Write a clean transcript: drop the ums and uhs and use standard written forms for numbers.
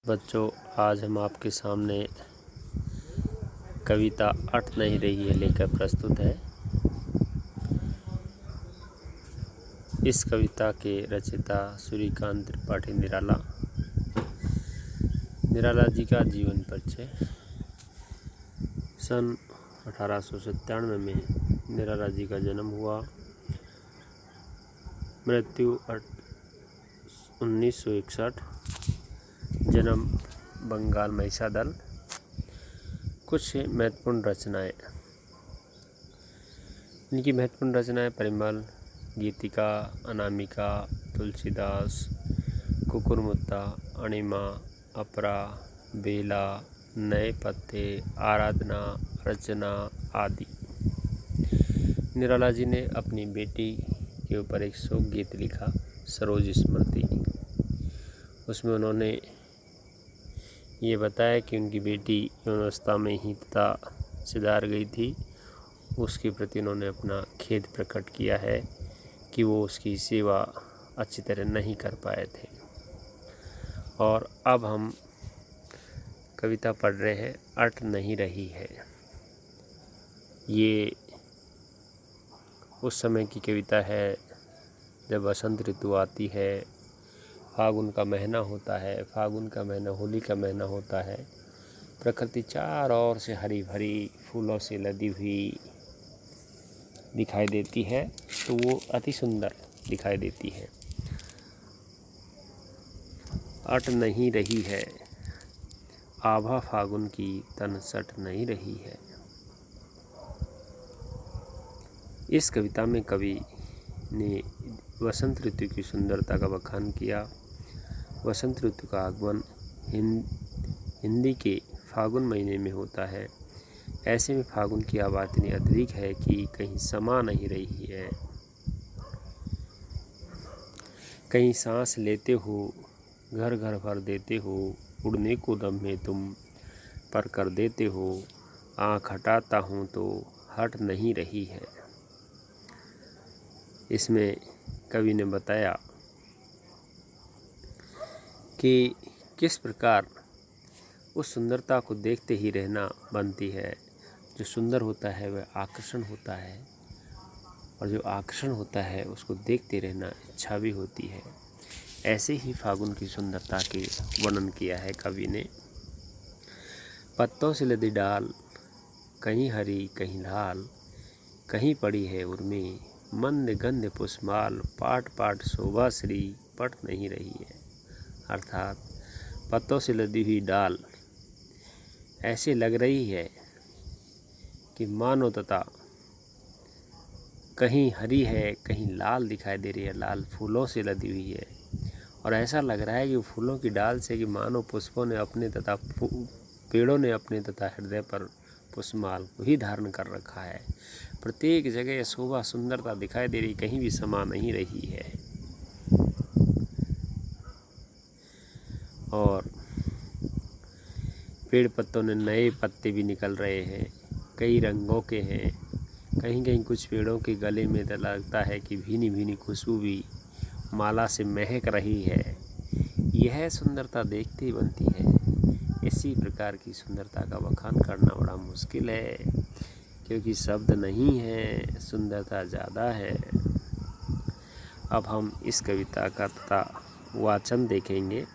बच्चों, आज हम आपके सामने कविता अट नहीं रही है लेकर प्रस्तुत है। इस कविता के रचयिता सूर्यकांत त्रिपाठी निराला। निराला जी का जीवन परिचय। सन 1897 में निराला जी का जन्म हुआ। मृत्यु 1961। जन्म बंगाल महिषादल। कुछ महत्वपूर्ण रचनाएं। इनकी महत्वपूर्ण रचनाएं परिमल, गीतिका, अनामिका, तुलसीदास, कुकुरमुत्ता, अणिमा, अपरा, बेला, नए पत्ते, आराधना, रचना आदि। निराला जी ने अपनी बेटी के ऊपर एक शोक गीत लिखा, सरोज स्मृति। उसमें उन्होंने ये बताया कि उनकी बेटी यौनावस्था में ही पिता सिधार गई थी। उसके प्रति उन्होंने अपना खेद प्रकट किया है कि वो उसकी सेवा अच्छी तरह नहीं कर पाए थे। और अब हम कविता पढ़ रहे हैं, अट नहीं रही है। ये उस समय की कविता है जब बसंत ऋतु आती है, फागुन का महीना होता है। फागुन का महीना होली का महीना होता है। प्रकृति चारों ओर से हरी भरी फूलों से लदी हुई दिखाई देती है, तो वो अति सुंदर दिखाई देती है। अट नहीं रही है, आभा फागुन की तन सट नहीं रही है। इस कविता में कवि ने वसंत ऋतु की सुंदरता का बखान किया। वसंत ऋतु का आगमन हिंदी के फागुन महीने में होता है। ऐसे में फागुन की आवाज़ इतनी अधिक है कि कहीं समा नहीं रही है। कहीं सांस लेते हो, घर घर भर देते हो, उड़ने को दम में तुम पर कर देते हो। आँख हटाता हूँ तो हट नहीं रही है। इसमें कवि ने बताया कि किस प्रकार उस सुंदरता को देखते ही रहना बनती है। जो सुंदर होता है वह आकर्षण होता है, और जो आकर्षण होता है उसको देखते रहना इच्छा भी होती है। ऐसे ही फागुन की सुंदरता के वर्णन किया है कवि ने। पत्तों से लदी डाल, कहीं हरी कहीं लाल, कहीं पड़ी है उर्मी, मंद गंध पुष्पमाल, पाट पाट शोभा श्री पट नहीं रही है। अर्थात पत्तों से लदी हुई डाल ऐसे लग रही है कि मानो तथा कहीं हरी है कहीं लाल दिखाई दे रही है, लाल फूलों से लदी हुई है। और ऐसा लग रहा है कि फूलों की डाल से कि मानो पुष्पों ने अपने तथा पेड़ों ने अपने तथा हृदय पर पुष्पमाल को ही धारण कर रखा है। प्रत्येक जगह शोभा सुंदरता दिखाई दे रही, कहीं भी समा नहीं रही है। और पेड़ पत्तों ने नए पत्ते भी निकल रहे हैं, कई रंगों के हैं। कहीं कहीं कुछ पेड़ों के गले में तो लगता है कि भीनी भीनी खुशबू भी माला से महक रही है। यह सुंदरता देखते ही बनती है। इसी प्रकार की सुंदरता का बखान करना बड़ा मुश्किल है, क्योंकि शब्द नहीं है, सुंदरता ज़्यादा है। अब हम इस कविता का तथा वाचन देखेंगे।